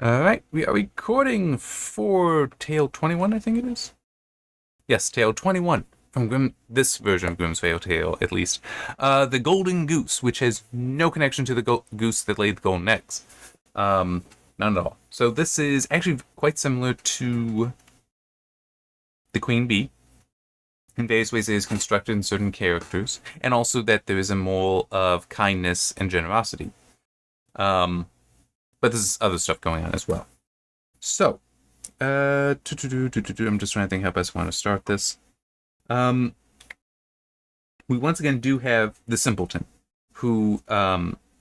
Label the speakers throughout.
Speaker 1: Alright, we are recording for Tale 21, I think it is. Yes, Tale 21 from Grimm, this version of Grimm's Fairy Tale, at least. The Golden Goose, which has no connection to the goose that laid the golden eggs. None at all. So this is actually quite similar to the Queen Bee. In various ways it is constructed in certain characters, and also that there is a moral of kindness and generosity. But there's other stuff going on as well. So, I'm just trying to think how best I want to start this. We once again do have the Simpleton, who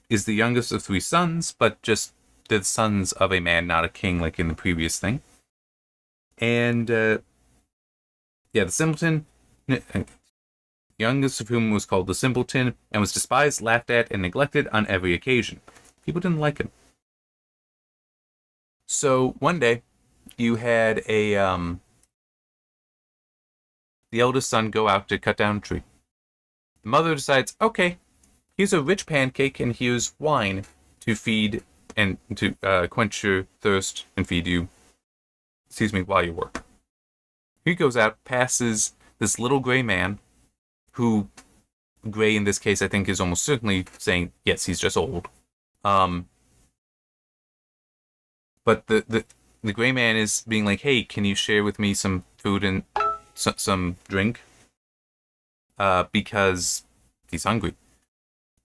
Speaker 1: is the youngest of three sons, but just the sons of a man, not a king like in the previous thing. And, the Simpleton, youngest of whom was called the Simpleton, and was despised, laughed at, and neglected on every occasion. People didn't like him. So one day, you had the eldest son go out to cut down a tree. The mother decides, okay, here's a rich pancake and here's wine to feed and to quench your thirst and feed you, while you work. He goes out, passes this little gray man, who, gray in this case I think is almost certainly saying, yes, he's just old. But the gray man is being like, hey, can you share with me some food and some drink? Because he's hungry.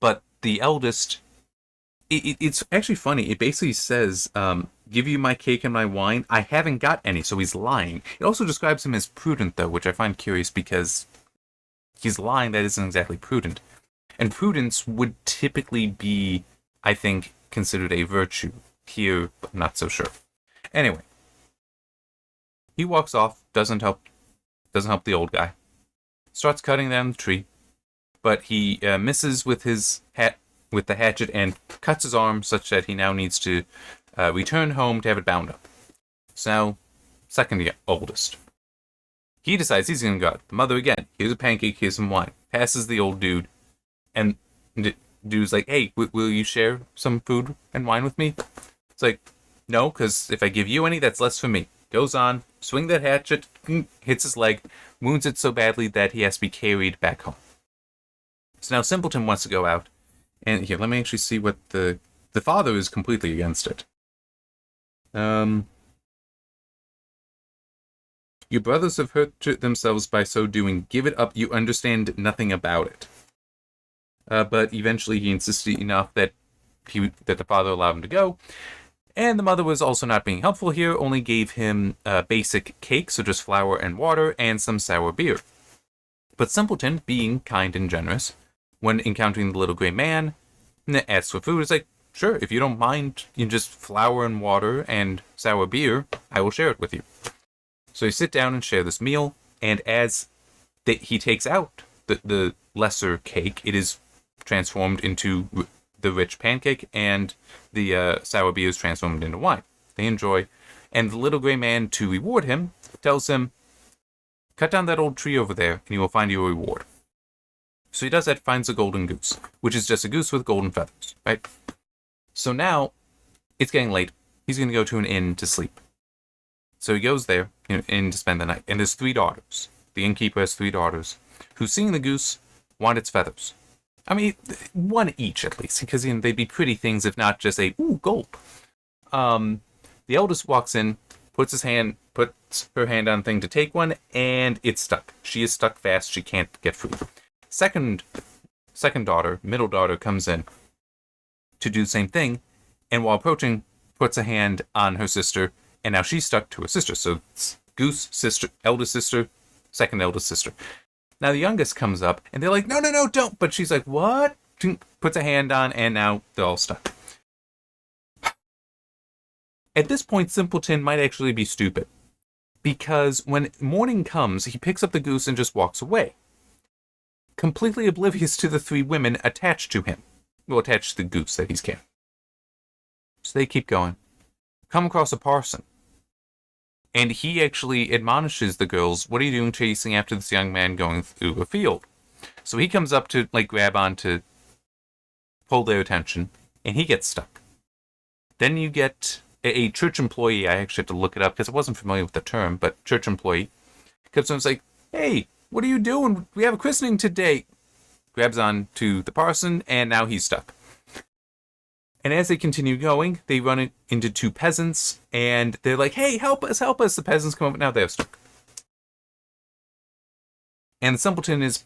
Speaker 1: But the eldest, it's actually funny. It basically says, give you my cake and my wine. I haven't got any, so he's lying. It also describes him as prudent, though, which I find curious because he's lying. That isn't exactly prudent. And prudence would typically be, I think, considered a virtue. Here, I'm not so sure. Anyway, he walks off, doesn't help the old guy. Starts cutting down the tree, but he misses with the hatchet and cuts his arm such that he now needs to return home to have it bound up. So now, second oldest. He decides he's going to go out. The mother again, here's a pancake, here's some wine. Passes the old dude, and dude's like, hey, will you share some food and wine with me? It's like, no, because if I give you any, that's less for me. Goes on, swing that hatchet, hits his leg, wounds it so badly that he has to be carried back home. So now Simpleton wants to go out, and here, let me actually see what the father is completely against it. Your brothers have hurt themselves by so doing. Give it up, you understand nothing about it. But eventually he insisted enough that the father allowed him to go. And the mother was also not being helpful here, only gave him basic cake, so just flour and water, and some sour beer. But Simpleton, being kind and generous, when encountering the little gray man, asks for food. It's like, sure, if you don't mind, just flour and water and sour beer, I will share it with you. So you sit down and share this meal, and as he takes out the lesser cake, it is transformed into the rich pancake, and the sour beer is transformed into wine. They enjoy, and the little gray man, to reward him, tells him, cut down that old tree over there, and you will find your reward. So he does that, finds a golden goose, which is just a goose with golden feathers, right? So now, it's getting late. He's going to go to an inn to sleep. So he goes there, in to spend the night, and there's three daughters. The innkeeper has three daughters, who, seeing the goose, want its feathers. I mean, one each at least, because they'd be pretty things if not just a, ooh, gold. The eldest walks in, puts her hand on the thing to take one, and it's stuck. She is stuck fast, she can't get free. Second daughter, middle daughter, comes in to do the same thing, and while approaching, puts a hand on her sister, and now she's stuck to her sister. So it's Goose, sister, eldest sister, second eldest sister. Now the youngest comes up, and they're like, no, don't. But she's like, what? Puts a hand on, and now they're all stuck. At this point, Simpleton might actually be stupid. Because when morning comes, he picks up the goose and just walks away. Completely oblivious to the three women attached to him. Well, attached to the goose that he's carrying. So they keep going. Come across a parson. And he actually admonishes the girls, what are you doing chasing after this young man going through a field? So he comes up to grab on to pull their attention, and he gets stuck. Then you get a church employee, I actually had to look it up because I wasn't familiar with the term, but church employee, comes and was like, hey, what are you doing? We have a christening today. Grabs on to the parson, and now he's stuck. And as they continue going, they run into two peasants, and they're like, hey, help us, help us. The peasants come up, now they're stuck. And the simpleton is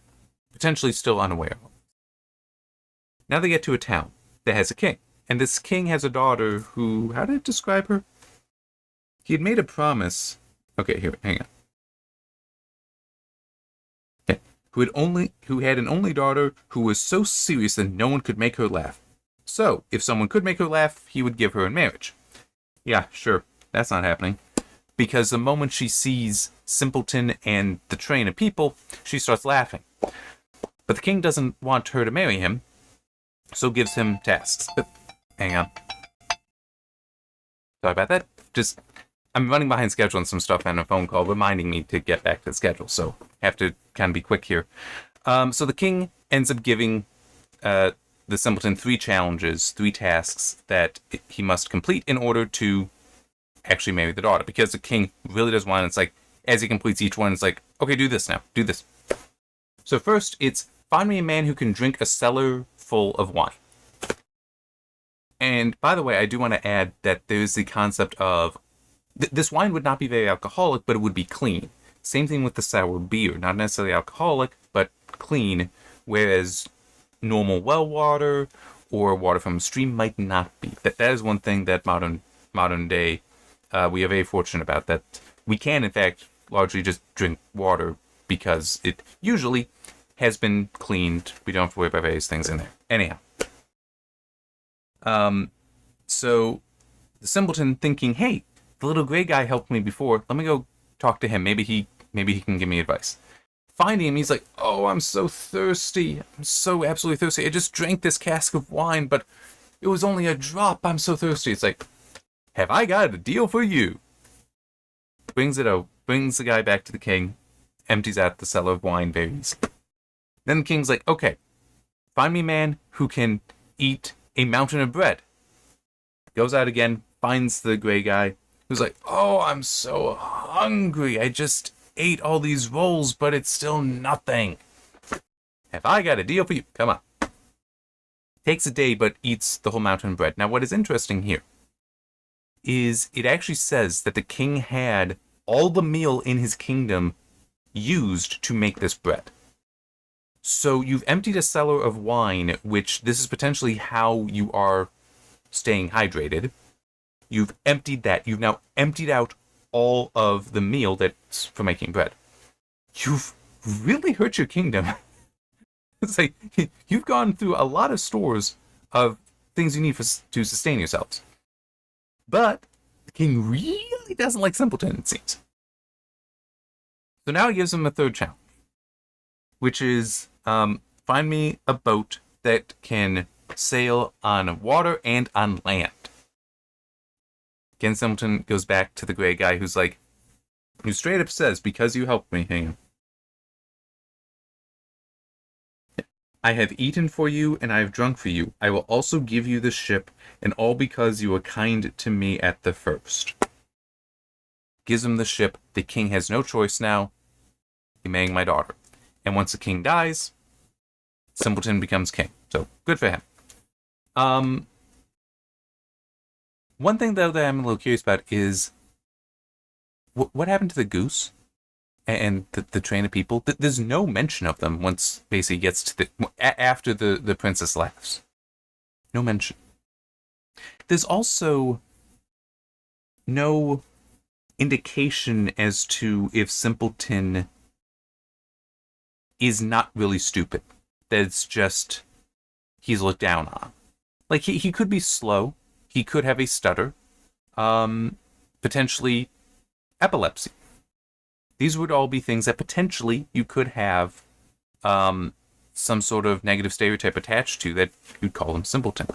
Speaker 1: potentially still unaware. Now they get to a town that has a king. And this king has a daughter who, how did it describe her? He had made a promise. Okay, here, hang on. Okay. Who had an only daughter who was so serious that no one could make her laugh. So, if someone could make her laugh, he would give her in marriage. Yeah, sure, that's not happening. Because the moment she sees Simpleton and the train of people, she starts laughing. But the king doesn't want her to marry him, so gives him tasks. But, hang on. Sorry about that. I'm running behind schedule on some stuff and a phone call reminding me to get back to the schedule, so I have to kind of be quick here. So the king ends up giving the simpleton 3 challenges, 3 tasks that he must complete in order to actually marry the daughter. Because the king really does want it. It's like, as he completes each one, it's like, okay, do this now. Do this. So first, it's find me a man who can drink a cellar full of wine. And by the way, I do want to add that there's the concept of this wine would not be very alcoholic, but it would be clean. Same thing with the sour beer. Not necessarily alcoholic, but clean. Whereas normal well water or water from a stream might not be. That is one thing that modern day we are very fortunate about, that we can in fact largely just drink water because it usually has been cleaned. We don't have to worry about various things in there. Anyhow. So the simpleton thinking, hey, the little gray guy helped me before. Let me go talk to him. Maybe he can give me advice. Finding him, he's like, oh, I'm so thirsty. I'm so absolutely thirsty. I just drank this cask of wine, but it was only a drop. I'm so thirsty. It's like, have I got a deal for you? Brings the guy back to the king, empties out the cellar of wine very easily. Then the king's like, okay, find me a man who can eat a mountain of bread. Goes out again, finds the gray guy, who's like, oh, I'm so hungry. I just ate all these rolls, but it's still nothing. Have I got a deal for you? Come on. Takes a day, but eats the whole mountain of bread. Now, what is interesting here is it actually says that the king had all the meal in his kingdom used to make this bread. So you've emptied a cellar of wine, which this is potentially how you are staying hydrated. You've emptied that. You've now emptied out all of the meal that's for making bread. You've really hurt your kingdom. It's like you've gone through a lot of stores of things you need to sustain yourselves. But the king really doesn't like simpleton, it seems. So now he gives him a third challenge, which is find me a boat that can sail on water and on land. Again, Simpleton goes back to the gray guy who straight up says, because you helped me, hang on. I have eaten for you and I have drunk for you. I will also give you the ship, and all because you were kind to me at the first. Gives him the ship. The king has no choice now. You're marrying my daughter. And once the king dies, Simpleton becomes king. So, good for him. One thing, though, that I'm a little curious about is what happened to the goose and the train of people? There's no mention of them once basically gets to after the princess laughs. No mention. There's also no indication as to if Simpleton is not really stupid. That's just he's looked down on. Like, he could be slow. He could have a stutter. Potentially epilepsy. These would all be things that potentially you could have some sort of negative stereotype attached to that you'd call him simpleton.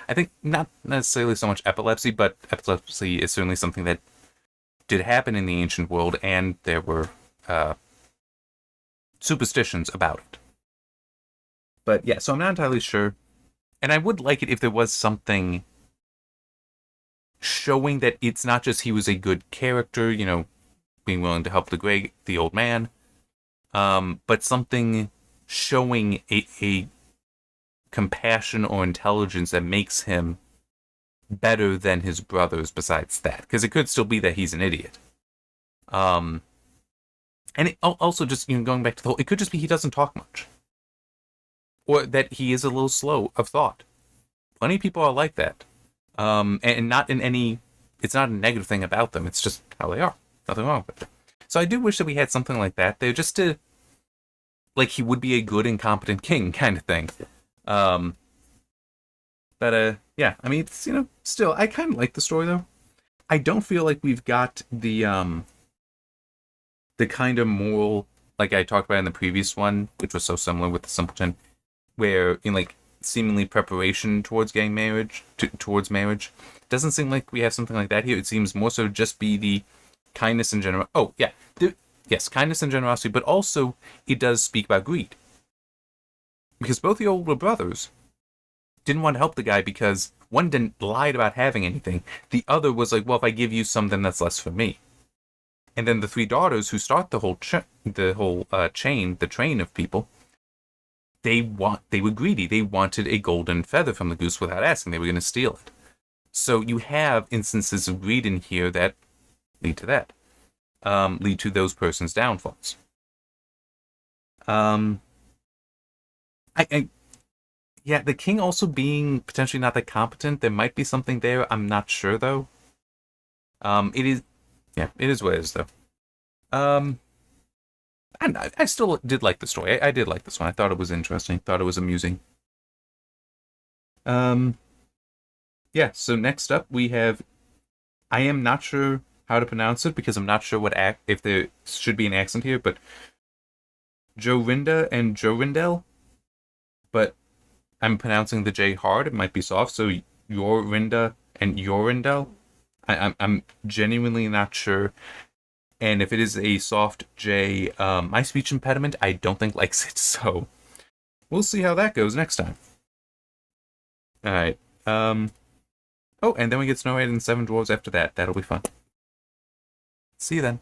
Speaker 1: I think not necessarily so much epilepsy, but epilepsy is certainly something that did happen in the ancient world, and there were superstitions about it. But yeah, so I'm not entirely sure. And I would like it if there was something showing that it's not just he was a good character, being willing to help the old man, but something showing a compassion or intelligence that makes him better than his brothers besides that. Because it could still be that he's an idiot. And it also just, going back to the whole, it could just be he doesn't talk much. Or that he is a little slow of thought. Plenty of people are like that. And not in any, it's not a negative thing about them. It's just how they are. Nothing wrong with it. So I do wish that we had something like that there, just to, like, he would be a good and competent king kind of thing. But yeah, I mean, it's, still, I kind of like the story, though. I don't feel like we've got the kind of moral, like I talked about in the previous one, which was so similar with the Simpleton, where, in, like, seemingly preparation towards getting marriage, towards marriage, doesn't seem like we have something like that here. It seems more so just be the kindness and generosity. Oh, yeah. Yes, kindness and generosity, but also it does speak about greed. Because both the older brothers didn't want to help the guy because one didn't lied about having anything. The other was like, well, if I give you something, that's less for me. And then the three daughters who start the whole chain, the train of people, they were greedy. They wanted a golden feather from the goose without asking. They were going to steal it. So you have instances of greed in here that lead to that. Lead to those persons' downfalls. Yeah, the king also being potentially not that competent, there might be something there. I'm not sure, though. It is what it is, though. And I still did like the story. I did like this one. I thought it was interesting. Thought it was amusing. Yeah, so next up we have, I am not sure how to pronounce it because I'm not sure if there should be an accent here, but Jorinda and Jorindel, but I'm pronouncing the J hard. It might be soft, so Jorinda and Jorindel. I'm genuinely not sure. And if it is a soft J, my speech impediment, I don't think likes it, so we'll see how that goes next time. Alright, oh, and then we get Snow White and Seven Dwarves after that. That'll be fun. See you then.